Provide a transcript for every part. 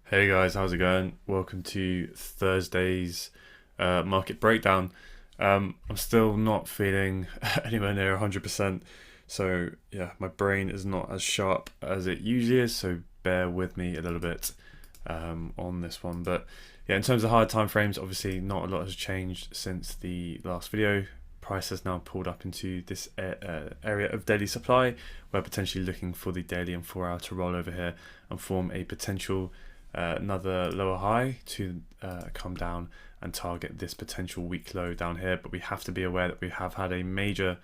Hey guys, how's it going? Welcome to Thursday's market breakdown. I'm still not feeling anywhere near 100%, so yeah, my brain is not as sharp as it usually is, so bear with me a little bit on this one. But yeah, in terms of hard time frames, obviously not a lot has changed since the last video. Price has now pulled up into this area of daily supply. We're potentially looking for the daily and 4 hour to roll over here and form a potential another lower high to come down and target this potential weak low down here. But we have to be aware that we have had a major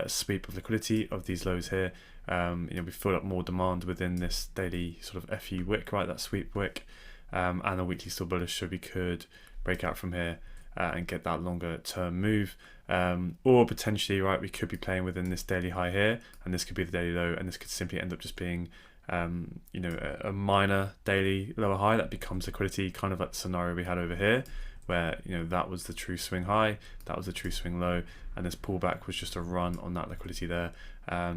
sweep of liquidity of these lows here. We filled up more demand within this daily sort of FU wick, right? That sweep wick, and the weekly still bullish, so we could break out from here and get that longer term move. Or potentially, right, we could be playing within this daily high here, and this could be the daily low, and this could simply end up just being a minor daily lower high that becomes liquidity, kind of like the scenario we had over here, where that was the true swing high, that was the true swing low, and this pullback was just a run on that liquidity there.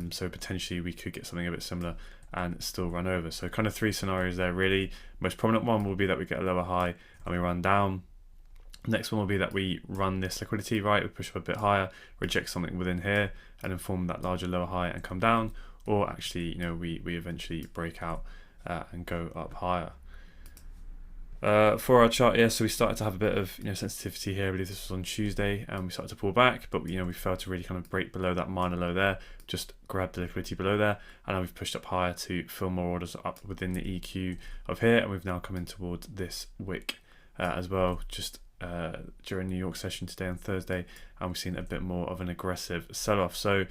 So potentially we could get something a bit similar and still run over. So kind of three scenarios there really. Most prominent one will be that we get a lower high and we run down. Next one will be that we run this liquidity, right? We push up a bit higher, reject something within here, and then form that larger lower high and come down. Or actually, we eventually break out and go up higher. For our chart, yeah, so we started to have a bit of sensitivity here. I believe this was on Tuesday, and we started to pull back, but we failed to really kind of break below that minor low there. Just grab the liquidity below there, and now we've pushed up higher to fill more orders up within the EQ of here, and we've now come in towards this wick as well. Just during New York session today on Thursday, and we've seen a bit more of an aggressive sell-off. So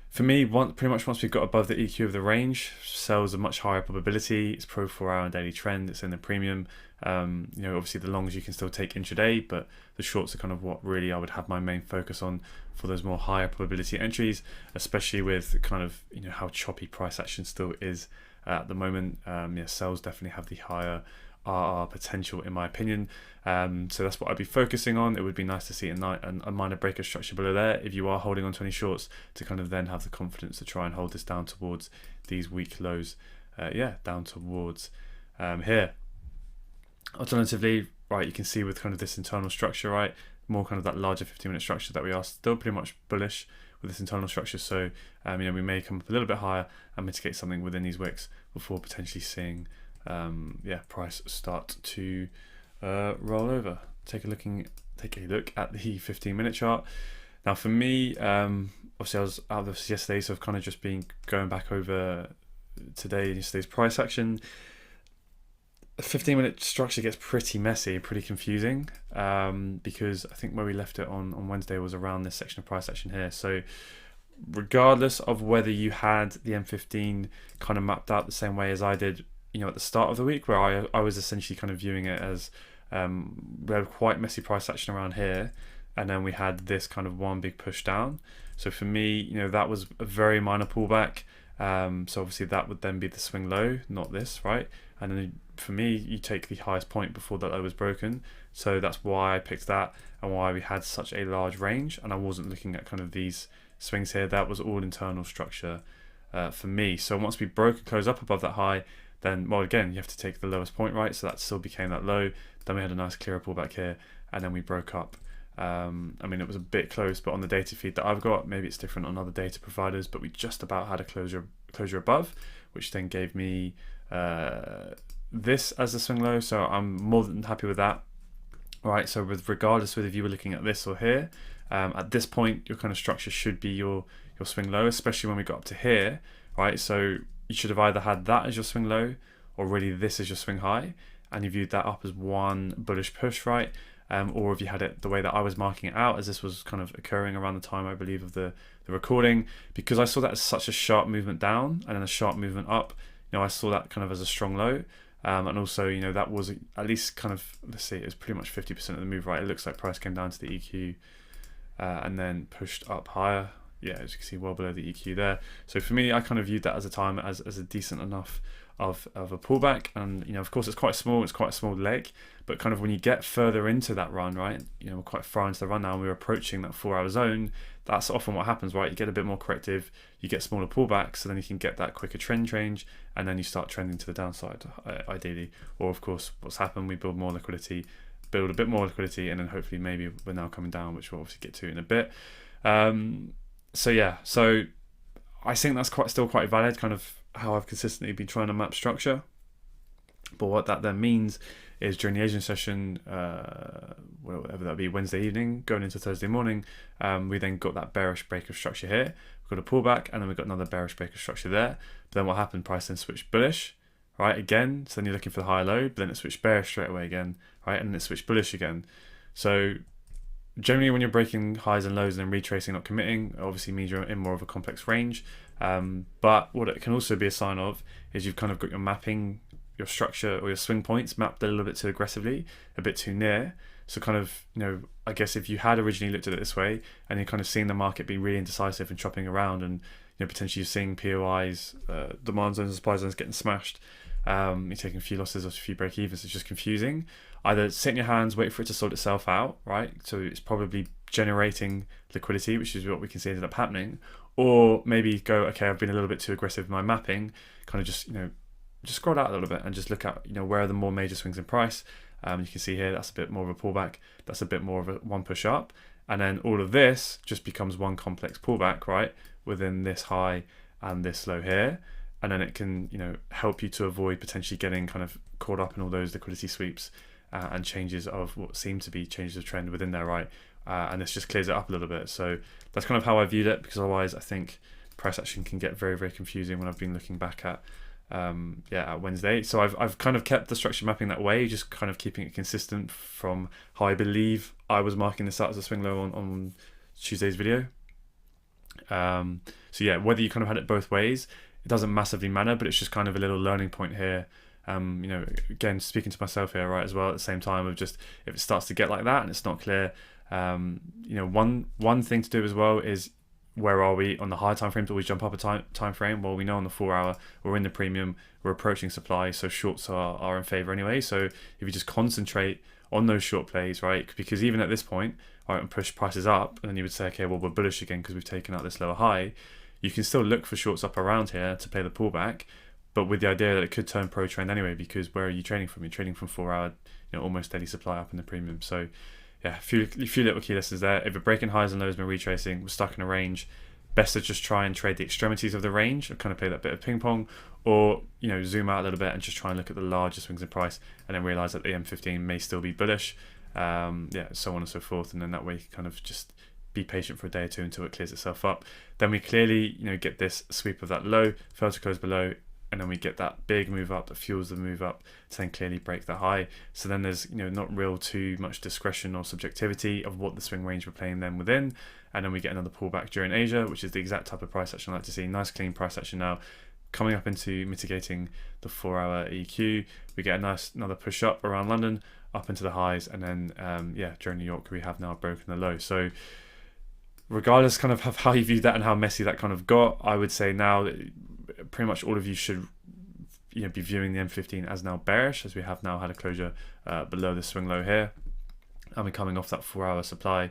for me, pretty much once we've got above the EQ of the range, sells a much higher probability. It's pro 4 hour and daily trend. It's in the premium. Obviously the longs you can still take intraday, but the shorts are kind of what really I would have my main focus on for those more higher probability entries, especially with kind of how choppy price action still is at the moment. Sells definitely have the higher RR potential in my opinion. So that's what I'd be focusing on. It would be nice to see a minor breaker structure below there if you are holding on to any shorts, to kind of then have the confidence to try and hold this down towards these weak lows, down towards here. Alternatively, right, you can see with kind of this internal structure, right, more kind of that larger 15-minute structure, that we are still pretty much bullish with this internal structure. So we may come up a little bit higher and mitigate something within these wicks before potentially seeing price start to roll over. Take a look at the 15-minute chart. Now for me, obviously I was out of this yesterday, so I've kind of just been going back over today and yesterday's price action. The 15-minute structure gets pretty messy, pretty confusing, because I think where we left it on Wednesday was around this section of price action here. So regardless of whether you had the M15 kind of mapped out the same way as I did at the start of the week, where I was essentially kind of viewing it as we had quite messy price action around here, and then we had this kind of one big push down. So for me, that was a very minor pullback. So obviously that would then be the swing low, not this, right? And then for me, you take the highest point before that low was broken. So that's why I picked that, and why we had such a large range. And I wasn't looking at kind of these swings here. That was all internal structure for me. So once we broke and closed up above that high, then, well, again, you have to take the lowest point, right? So that still became that low. Then we had a nice clearer pullback here, and then we broke up. It was a bit close, but on the data feed that I've got, maybe it's different on other data providers, but we just about had a closure above, which then gave me this as a swing low. So I'm more than happy with that. All right, so regardless whether you were looking at this or here, at this point, your kind of structure should be your swing low, especially when we got up to here, right? So you should have either had that as your swing low, or really this as your swing high, and you viewed that up as one bullish push, right? Or if you had it the way that I was marking it out, as this was kind of occurring around the time, I believe, of the recording, because I saw that as such a sharp movement down and then a sharp movement up. I saw that kind of as a strong low, and also that was at least kind of, let's see, it was pretty much 50% of the move, right? It looks like price came down to the EQ and then pushed up higher. Yeah, as you can see, well below the EQ there. So for me, I kind of viewed that as a time as a decent enough of a pullback. And of course it's quite small, it's quite a small leg, but kind of when you get further into that run, right, we're quite far into the run now and we're approaching that 4 hour zone. That's often what happens, right? You get a bit more corrective, you get smaller pullbacks, so then you can get that quicker trend change, and then you start trending to the downside, ideally. Or of course, what's happened, we build more liquidity, build a bit more liquidity, and then hopefully maybe we're now coming down, which we'll obviously get to in a bit. So I think that's still quite valid, kind of how I've consistently been trying to map structure. But what that then means is during the Asian session, whatever that be, Wednesday evening, going into Thursday morning, we then got that bearish break of structure here. We've got a pullback, and then we've got another bearish break of structure there. But then what happened? Price then switched bullish, right? Again, so then you're looking for the higher low, but then it switched bearish straight away again, right? And then it switched bullish again. So generally when you're breaking highs and lows and then retracing, not committing, obviously means you're in more of a complex range. But what it can also be a sign of is you've kind of got your mapping, your structure or your swing points mapped a little bit too aggressively, a bit too near. So kind of, I guess if you had originally looked at it this way and you're kind of seeing the market be really indecisive and chopping around, and potentially you're seeing POIs, demand zones and supply zones getting smashed, you're taking a few losses or a few break evens, it's just confusing. Either sit in your hands, wait for it to sort itself out, right? So it's probably generating liquidity, which is what we can see ended up happening. Or maybe go, okay, I've been a little bit too aggressive in my mapping, kind of just scroll out a little bit and just look at, where are the more major swings in price. You can see here, that's a bit more of a pullback. That's a bit more of a one push up. And then all of this just becomes one complex pullback, right? Within this high and this low here. And then it can, help you to avoid potentially getting kind of caught up in all those liquidity sweeps and changes of what seem to be changes of trend within there, right? And this just clears it up a little bit. So that's kind of how I viewed it, because otherwise I think price action can get very, very confusing when I've been looking back at Wednesday. So I've kind of kept the structure mapping that way, just kind of keeping it consistent from how I believe I was marking this out as a swing low on Tuesday's video. So yeah, whether you kind of had it both ways, it doesn't massively matter, but it's just kind of a little learning point here. Again, speaking to myself here, right, as well at the same time, of just if it starts to get like that and it's not clear, one thing to do as well is, where are we on the higher time frames? Always jump up a time frame. Well, we know on the 4 hour we're in the premium, we're approaching supply, so shorts are in favor anyway. So if you just concentrate on those short plays, right, because even at this point, all right, and push prices up, and then you would say, okay, well, we're bullish again because we've taken out this lower high. You can still look for shorts up around here to play the pullback, but with the idea that it could turn pro trend anyway, because where are you trading from? You're trading from 4 hour, almost daily supply up in the premium. So yeah, a few little key lessons there. If we're breaking highs and lows and retracing, we're stuck in a range, best to just try and trade the extremities of the range and kind of play that bit of ping pong, or zoom out a little bit and just try and look at the larger swings in price, and then realize that the M15 may still be bullish, so on and so forth. And then that way you can kind of just be patient for a day or two until it clears itself up. Then we clearly get this sweep of that low, fail to close below, and then we get that big move up that fuels the move up to then clearly break the high. So then there's not real too much discretion or subjectivity of what the swing range we're playing them within. And then we get another pullback during Asia, which is the exact type of price action I like to see. Nice clean price action now, coming up into mitigating the 4 hour EQ. We get another push up around London, up into the highs, and then during New York we have now broken the low. So regardless kind of how you view that and how messy that kind of got, I would say now that pretty much all of you should be viewing the M15 as now bearish, as we have now had a closure below the swing low here, and we're coming off that 4 hour supply.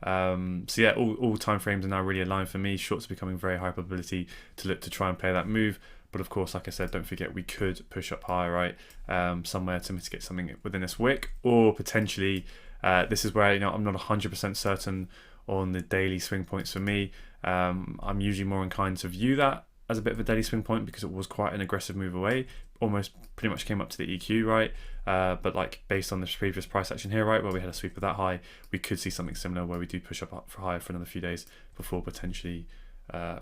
All time frames are now really aligned for me. Shorts are becoming very high probability to look to try and play that move, but of course, like I said, don't forget we could push up higher, right, somewhere to mitigate something within this wick, or potentially this is where I'm not 100% certain on the daily swing points for me. I'm usually more inclined to view that as a bit of a daily swing point because it was quite an aggressive move away, almost pretty much came up to the EQ, right? But like based on this previous price action here, right, where we had a sweep of that high, we could see something similar where we do push up for higher for another few days before potentially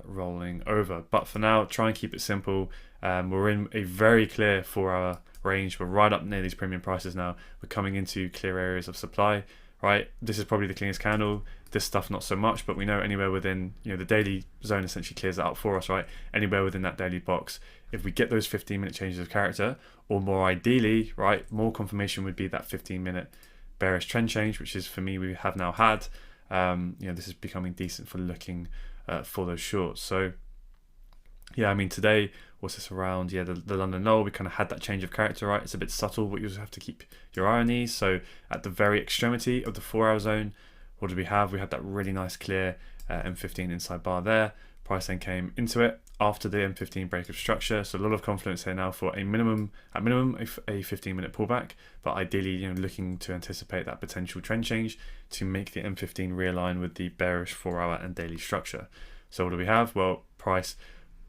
rolling over. But for now, try and keep it simple. We're in a very clear 4 hour range. We're right up near these premium prices now. We're coming into clear areas of supply, right? This is probably the cleanest candle. This stuff not so much, but we know anywhere within, the daily zone essentially clears it out for us, right? Anywhere within that daily box, if we get those 15-minute changes of character, or more ideally, right, more confirmation would be that 15-minute bearish trend change, which is for me we have now had. This is becoming decent for looking for those shorts. So yeah, I mean today what's this around? Yeah, the London Knoll, we kind of had that change of character, right? It's a bit subtle, but you also have to keep your eye on these. So at the very extremity of the 4-hour zone, what did we have? We had that really nice clear M15 inside bar there. Price then came into it after the M15 break of structure, so a lot of confidence here now for at minimum a 15-minute pullback, but ideally looking to anticipate that potential trend change to make the M15 realign with the bearish 4-hour and daily structure. So what do we have? Well, price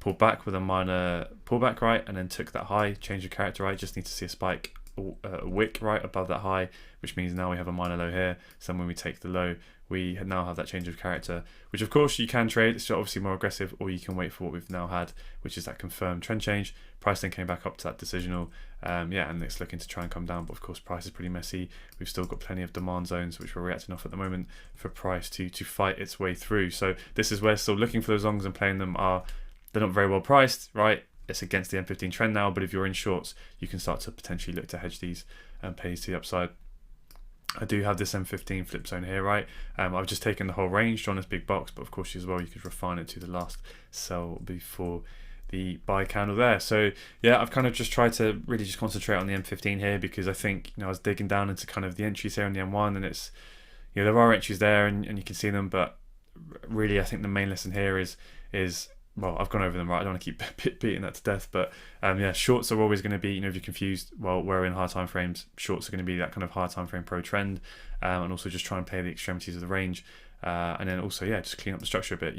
pulled back with a minor pullback, right, and then took that high, change of character, right. Just need to see a spike, a wick right above that high, which means now we have a minor low here. So when we take the low, we now have that change of character, which of course you can trade. It's obviously more aggressive, or you can wait for what we've now had, which is that confirmed trend change. Price then came back up to that decisional, and it's looking to try and come down, but of course price is pretty messy. We've still got plenty of demand zones which we're reacting off at the moment for price to fight its way through. So this is where still looking for those longs and playing them they're not very well priced, right? It's against the M15 trend now, but if you're in shorts, you can start to potentially look to hedge these and pays to the upside. I do have this M15 flip zone here, right? I've just taken the whole range, drawn this big box, but of course as well, you could refine it to the last sell before the buy candle there. So yeah, I've kind of just tried to really just concentrate on the M15 here, because I think, I was digging down into kind of the entries here on the M1, and it's, there are entries there and you can see them, but really I think the main lesson here is well, I've gone over them, right? I don't want to keep beating that to death, but yeah, shorts are always going to be, if you're confused, well, we're in higher time frames, shorts are going to be that kind of higher time frame pro trend, and also just try and play the extremities of the range, and then also, yeah, just clean up the structure a bit.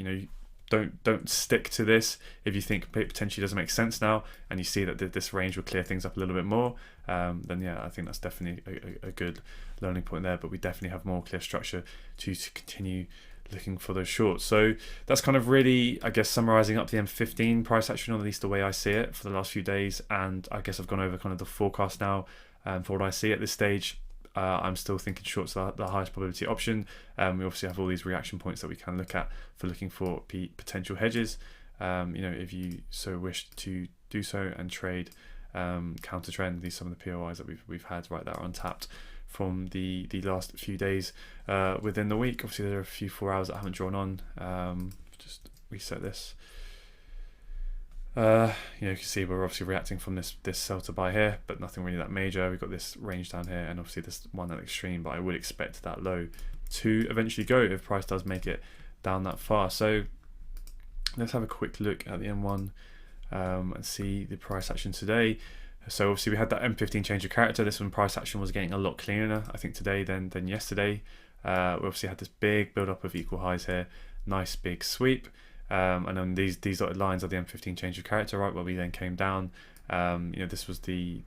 Don't stick to this if you think it potentially doesn't make sense now, and you see that this range will clear things up a little bit more, then yeah, I think that's definitely a good learning point there. But we definitely have more clear structure to continue looking for those shorts. So that's kind of really, I guess, summarizing up the M15 price action, or at least the way I see it for the last few days. And I guess I've gone over kind of the forecast now for what I see at this stage. I'm still thinking shorts are the highest probability option. We obviously have all these reaction points that we can look at for looking for potential hedges. If you so wish to do so and trade counter trend. These are some of the POIs that we've had right there untapped from the last few days within the week. Obviously there are a few 4 hours that I haven't drawn on. Just reset this. You can see we're obviously reacting from this sell to buy here, but nothing really that major. We've got this range down here, and obviously this one at extreme, but I would expect that low to eventually go if price does make it down that far. So let's have a quick look at the M1 and see the price action today. So obviously we had that M15 change of character. This one price action was getting a lot cleaner, I think, today than yesterday. We obviously had this big build up of equal highs here, nice big sweep. And then these dotted lines are the M15 change of character, right, where we then came down. This was the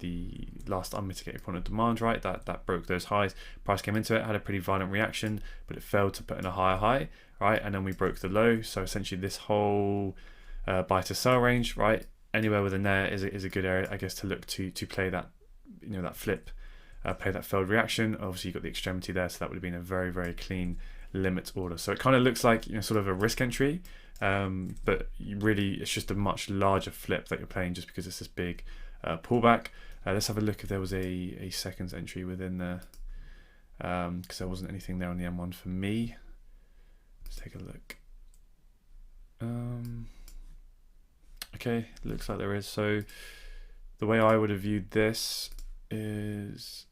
last unmitigated point of demand, right, that broke those highs. Price came into it, had a pretty violent reaction, but it failed to put in a higher high, right, and then we broke the low. So essentially this whole buy to sell range, right, anywhere within there is a good area, I guess, to look to play that, that flip, play that failed reaction. Obviously you got the extremity there, so that would have been a very, very clean limit order. So it kind of looks like sort of a risk entry, but really it's just a much larger flip that you're playing, just because it's this big pullback. Let's have a look if there was a seconds entry within there, because there wasn't anything there on the M1 for me. Let's take a look. Okay, looks like there is. So the way I would have viewed this is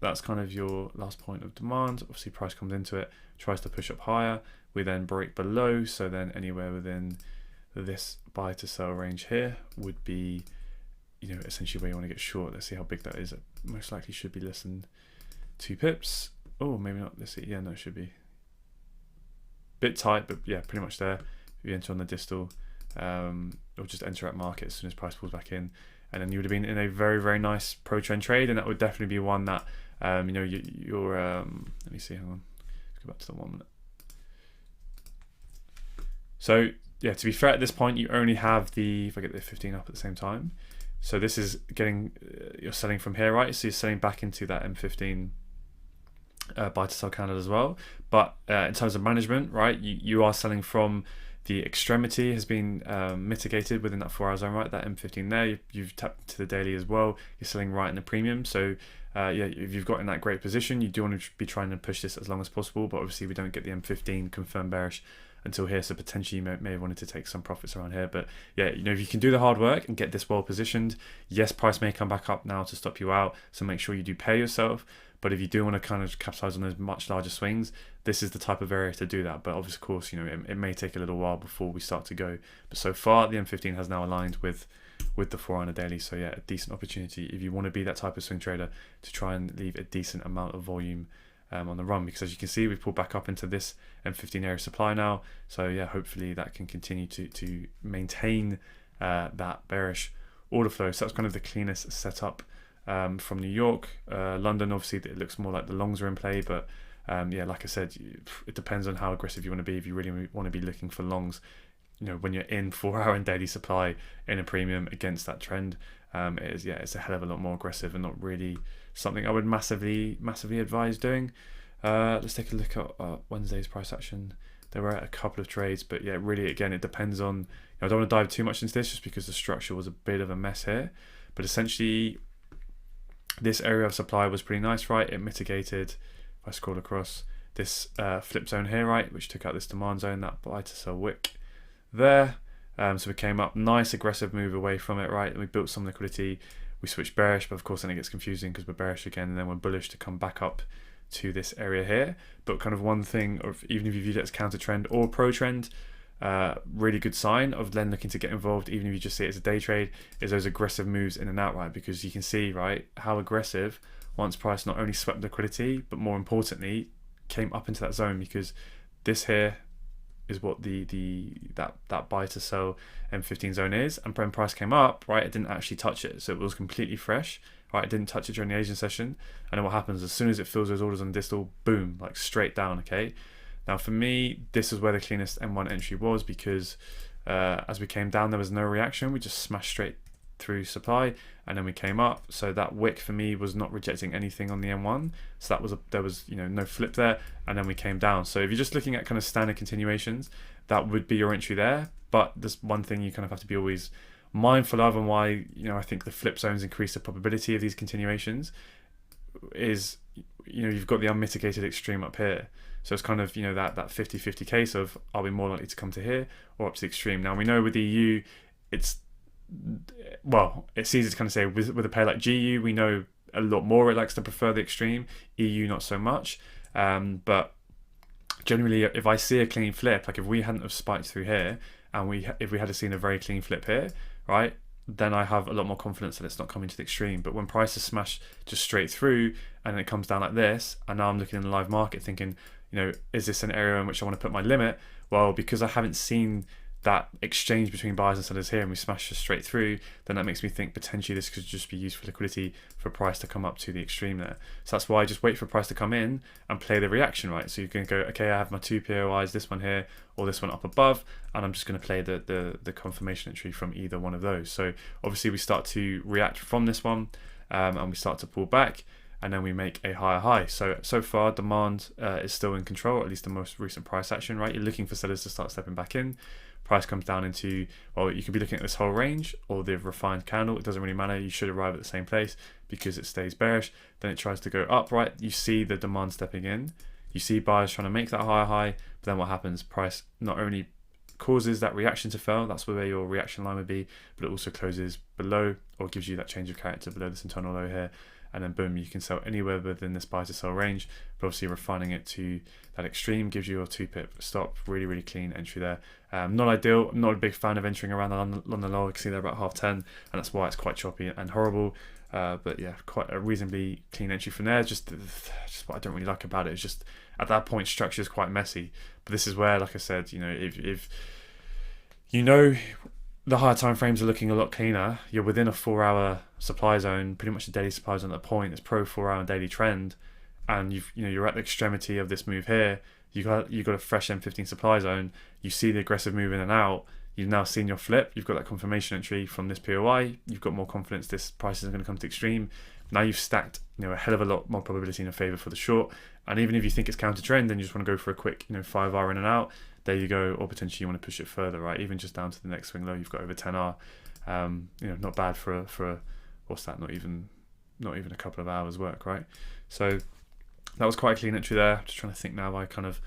that's kind of your last point of demand. Obviously price comes into it, tries to push up higher, we then break below, so then anywhere within this buy to sell range here would be essentially where you want to get short. Let's see how big that is. It most likely should be less than 2 pips. Oh, maybe not. Let's see. Yeah, no, it should be bit tight, but yeah, pretty much there. If you enter on the distal, or just enter at market as soon as price pulls back in, and then you would have been in a very, very nice pro trend trade, and that would definitely be one that you're let me see, hang on, let's go back to the 1 minute. So yeah, to be fair, at this point you only have if I get the 15 up at the same time, so this is getting you're selling from here, right? So you're selling back into that M15 buy to sell candle as well, but in terms of management, right, you are selling from the extremity has been mitigated within that 4 hour zone, right? That M15 there, you've tapped to the daily as well. You're selling right in the premium. So yeah, if you've got in that great position, you do want to be trying to push this as long as possible, but obviously we don't get the M15 confirmed bearish until here, so potentially you may have wanted to take some profits around here. But yeah, if you can do the hard work and get this well positioned, yes, price may come back up now to stop you out, so make sure you do pay yourself. But if you do want to kind of capitalize on those much larger swings, this is the type of area to do that. But of course, it may take a little while before we start to go. But so far, the M15 has now aligned with the 4 hour daily. So yeah, a decent opportunity if you want to be that type of swing trader to try and leave a decent amount of volume on the run, because as you can see, we've pulled back up into this M15 area supply now. So yeah, hopefully that can continue to maintain that bearish order flow. So that's kind of the cleanest setup from New York. London, obviously it looks more like the longs are in play, but yeah, like I said, it depends on how aggressive you want to be. If you really want to be looking for longs, when you're in 4 hour and daily supply in a premium against that trend, it's a hell of a lot more aggressive and not really something I would massively advise doing. Let's take a look at Wednesday's price action. There were a couple of trades, but yeah, really, again, it depends on, I don't want to dive too much into this just because the structure was a bit of a mess here, but essentially this area of supply was pretty nice, right? It mitigated, if I scroll across, this flip zone here, right, which took out this demand zone, that buy to sell wick there. So we came up, nice aggressive move away from it, right? And we built some liquidity. We switched bearish, but of course then it gets confusing because we're bearish again, and then we're bullish to come back up to this area here. But kind of one thing, of even if you viewed it as counter trend or pro trend, really good sign of then looking to get involved, even if you just see it as a day trade, is those aggressive moves in and out, right? Because you can see, right, how aggressive once price not only swept liquidity, but more importantly, came up into that zone, because this here is what that buy to sell M15 zone is, and when price came up, right, it didn't actually touch it, so it was completely fresh, right? It didn't touch it during the Asian session, and then what happens as soon as it fills those orders on distal, boom, like straight down. Okay, now for me, this is where the cleanest M1 entry was, because as we came down, there was no reaction. We just smashed straight through supply, and then we came up. So that wick for me was not rejecting anything on the M1. So that was there was no flip there, and then we came down. So if you're just looking at kind of standard continuations, that would be your entry there. But there's one thing you kind of have to be always mindful of, and why I think the flip zones increase the probability of these continuations is you've got the unmitigated extreme up here. So it's kind of that 50-50 case of, are we more likely to come to here or up to the extreme? Now we know with the EU, it's easy to kind of say with a pair like GU, we know a lot more it likes to prefer the extreme. EU not so much, but generally if I see a clean flip, like if we hadn't have spiked through here and if we had seen a very clean flip here, right, then I have a lot more confidence that it's not coming to the extreme. But when prices smash just straight through and it comes down like this, and now I'm looking in the live market thinking, is this an area in which I want to put my limit? Well, because I haven't seen that exchange between buyers and sellers here and we smash just straight through, then that makes me think potentially this could just be used for liquidity for price to come up to the extreme there. So that's why I just wait for price to come in and play the reaction, right? So you can go, okay, I have my two POIs, this one here or this one up above, and I'm just going to play the confirmation entry from either one of those. So obviously we start to react from this one, and we start to pull back, and then we make a higher high. So far demand is still in control, at least the most recent price action, right? You're looking for sellers to start stepping back in. Price comes down into, you could be looking at this whole range or the refined candle. It doesn't really matter. You should arrive at the same place because it stays bearish. Then it tries to go up, right? You see the demand stepping in. You see buyers trying to make that higher high. But then what happens? Price not only causes that reaction to fail, that's where your reaction line would be, but it also closes below or gives you that change of character below this internal low here. And then boom, you can sell anywhere within this buy to sell range, but obviously refining it to that extreme gives you your 2-pip stop. Really, really clean entry there. Not ideal. I'm not a big fan of entering around the London low. I can see they're about 10:30, and that's why it's quite choppy and horrible. But yeah, quite a reasonably clean entry from there. Just what I don't really like about it is just at that point structure is quite messy. But this is where, like I said, if the higher time frames are looking a lot cleaner, you're within a 4-hour supply zone, pretty much a daily supply zone at that point. It's pro 4-hour daily trend, and you're at the extremity of this move here. You got a fresh M15 supply zone. You see the aggressive move in and out. You've now seen your flip. You've got that confirmation entry from this POI. You've got more confidence this price is going to come to extreme. Now you've stacked a hell of a lot more probability in your favor for the short. And even if you think it's counter trend, then you just want to go for a quick 5-hour in and out. There you go. Or potentially you want to push it further, right? Even just down to the next swing low, you've got over 10R. Not bad for a what's that? Not even a couple of hours work, right? So that was quite a clean entry there. Just trying to think now. I kind of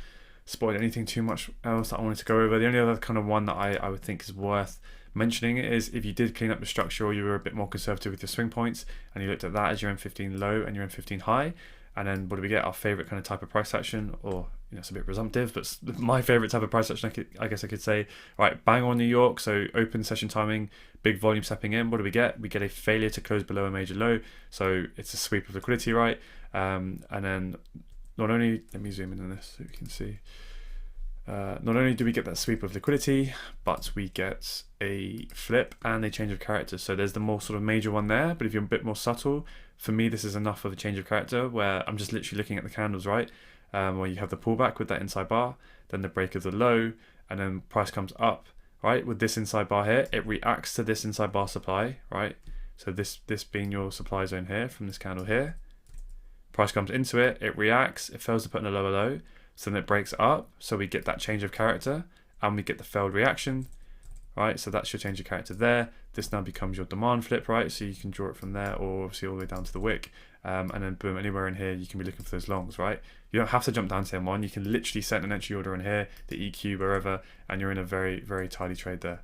spotted anything too much else that I wanted to go over. The only other kind of one that I would think is worth mentioning is if you did clean up the structure, or you were a bit more conservative with your swing points and you looked at that as your M15 low and your M15 high, and then what do we get? Our favorite kind of type of price action, or it's a bit presumptive, but my favorite type of price action, I guess I could say, right, bang on New York. So open session timing, big volume stepping in. What do we get? We get a failure to close below a major low. So it's a sweep of liquidity, right? And then not only, let me zoom in on this so you can see. Not only do we get that sweep of liquidity, but we get a flip and a change of character. So there's the more sort of major one there, but if you're a bit more subtle, for me this is enough of a change of character where I'm just literally looking at the candles, right? Where you have the pullback with that inside bar, then the break of the low, and then price comes up, right? With this inside bar here, it reacts to this inside bar supply, right? So this being your supply zone here from this candle here. Price comes into it, it reacts, it fails to put in a lower low, so then it breaks up, so we get that change of character, and we get the failed reaction, right? So that's your change of character there. This now becomes your demand flip, right? So you can draw it from there, or obviously all the way down to the wick, and then boom, anywhere in here you can be looking for those longs, right? You don't have to jump down to M1, you can literally set an entry order in here, the EQ, wherever, and you're in a very, very tidy trade there.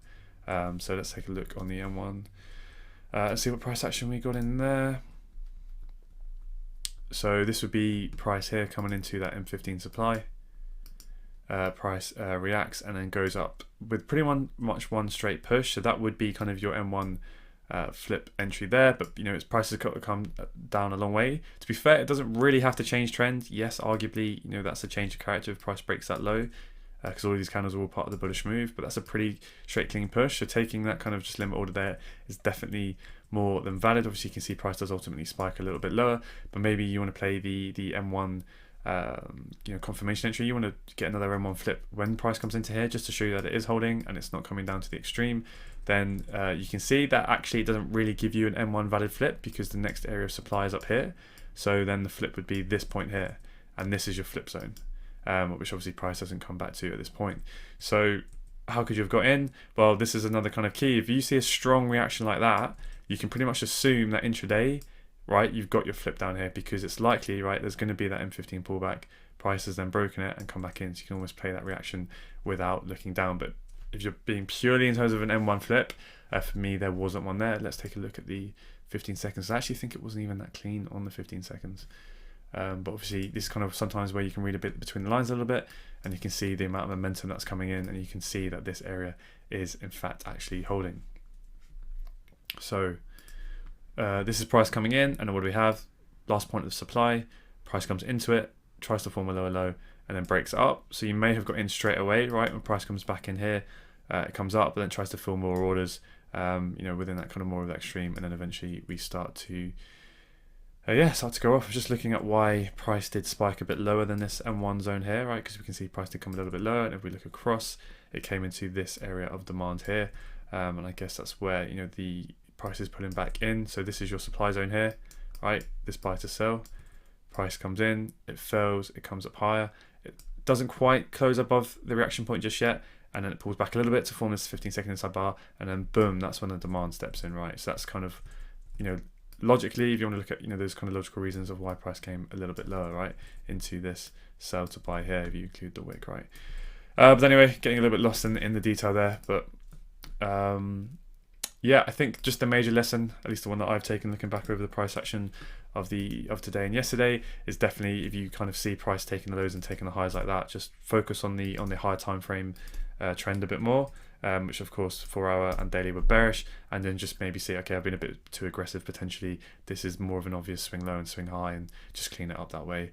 So let's take a look on the M1. Let's see what price action we got in there. So this would be price here coming into that M15 supply. Price reacts and then goes up with pretty much one straight push. So that would be kind of your M1 flip entry there. But its prices come down a long way. To be fair, it doesn't really have to change trend. Yes, arguably, that's a change of character if price breaks that low, because all of these candles are all part of the bullish move. But that's a pretty straight clean push. So taking that kind of just limit order there is definitely more than valid. Obviously, you can see price does ultimately spike a little bit lower, but maybe you want to play the M1 confirmation entry. You want to get another M1 flip when price comes into here, just to show you that it is holding and it's not coming down to the extreme. Then you can see that actually it doesn't really give you an M1 valid flip, because the next area of supply is up here. So then the flip would be this point here, and this is your flip zone, which obviously price doesn't come back to at this point. So how could you have got in? Well, this is another kind of key. If you see a strong reaction like that, you can pretty much assume that intraday, right, you've got your flip down here, because it's likely, right, there's going to be that M15 pullback. Price has then broken it and come back in, so you can almost play that reaction without looking down. But if you're being purely in terms of an M1 flip, for me there wasn't one there. Let's take a look at the 15 seconds. I actually think it wasn't even that clean on the 15 seconds. But obviously this is kind of sometimes where you can read a bit between the lines a little bit, and you can see the amount of momentum that's coming in, and you can see that this area is in fact actually holding. So this is price coming in, and what do we have? Last point of supply, price comes into it, tries to form a lower low, and then breaks up. So you may have got in straight away, right? When price comes back in here, it comes up, but then tries to fill more orders, within that kind of more of the extreme, and then eventually we start to start to go off. I was just looking at why price did spike a bit lower than this M1 zone here, right? Because we can see price did come a little bit lower, and if we look across, it came into this area of demand here, and I guess that's where the price is pulling back in. So this is your supply zone here, right? This buy to sell, price comes in, it fails, it comes up higher, it doesn't quite close above the reaction point just yet, and then it pulls back a little bit to form this 15-second inside bar, and then boom, that's when the demand steps in, right? So that's kind of, logically, if you want to look at those kind of logical reasons of why price came a little bit lower, right, into this sell to buy here, if you include the wick, right? But anyway, getting a little bit lost in the detail there, but yeah, I think just the major lesson, at least the one that I've taken looking back over the price action of today and yesterday, is definitely, if you kind of see price taking the lows and taking the highs like that, just focus on the higher time frame trend a bit more, which of course 4-hour and daily were bearish, and then just maybe see, okay, I've been a bit too aggressive potentially, this is more of an obvious swing low and swing high, and just clean it up that way.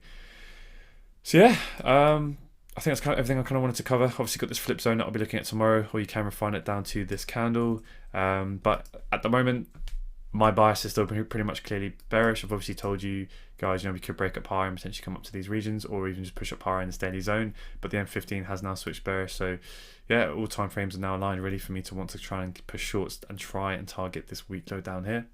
So yeah, I think that's kind of everything I kind of wanted to cover. Obviously got this flip zone that I'll be looking at tomorrow, or you can refine it down to this candle. But at the moment, my bias is still pretty much clearly bearish. I've obviously told you guys, we could break up higher and potentially come up to these regions, or even just push up higher in this daily zone. But the M15 has now switched bearish. So yeah, all time frames are now aligned ready for me to want to try and push shorts and try and target this weak low down here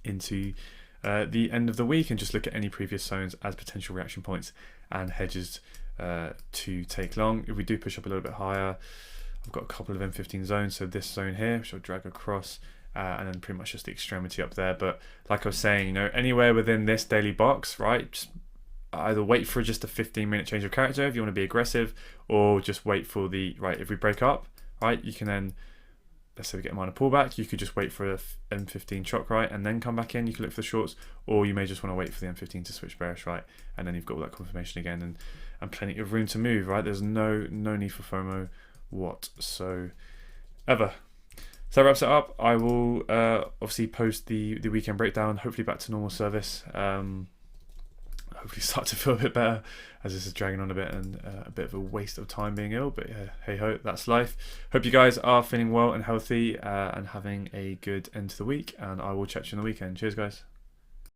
into the end of the week, and just look at any previous zones as potential reaction points and hedges to take long. If we do push up a little bit higher, I've got a couple of M15 zones. So this zone here, which I'll drag across, and then pretty much just the extremity up there. But like I was saying, anywhere within this daily box, right, just either wait for just a 15-minute change of character if you want to be aggressive, or just wait for the, right, if we break up, right, you can then, let's say we get a minor pullback, you could just wait for a M15 chock, right, and then come back in. You can look for the shorts, or you may just want to wait for the M15 to switch bearish, right, and then you've got all that confirmation again, and plenty of room to move, right. There's no need for FOMO whatsoever. So that wraps it up. I will obviously post the weekend breakdown, hopefully back to normal service. Hopefully start to feel a bit better, as this is dragging on a bit and a bit of a waste of time being ill, but yeah, hey ho, that's life. Hope you guys are feeling well and healthy and having a good end to the week, and I will chat to you on the weekend. Cheers guys.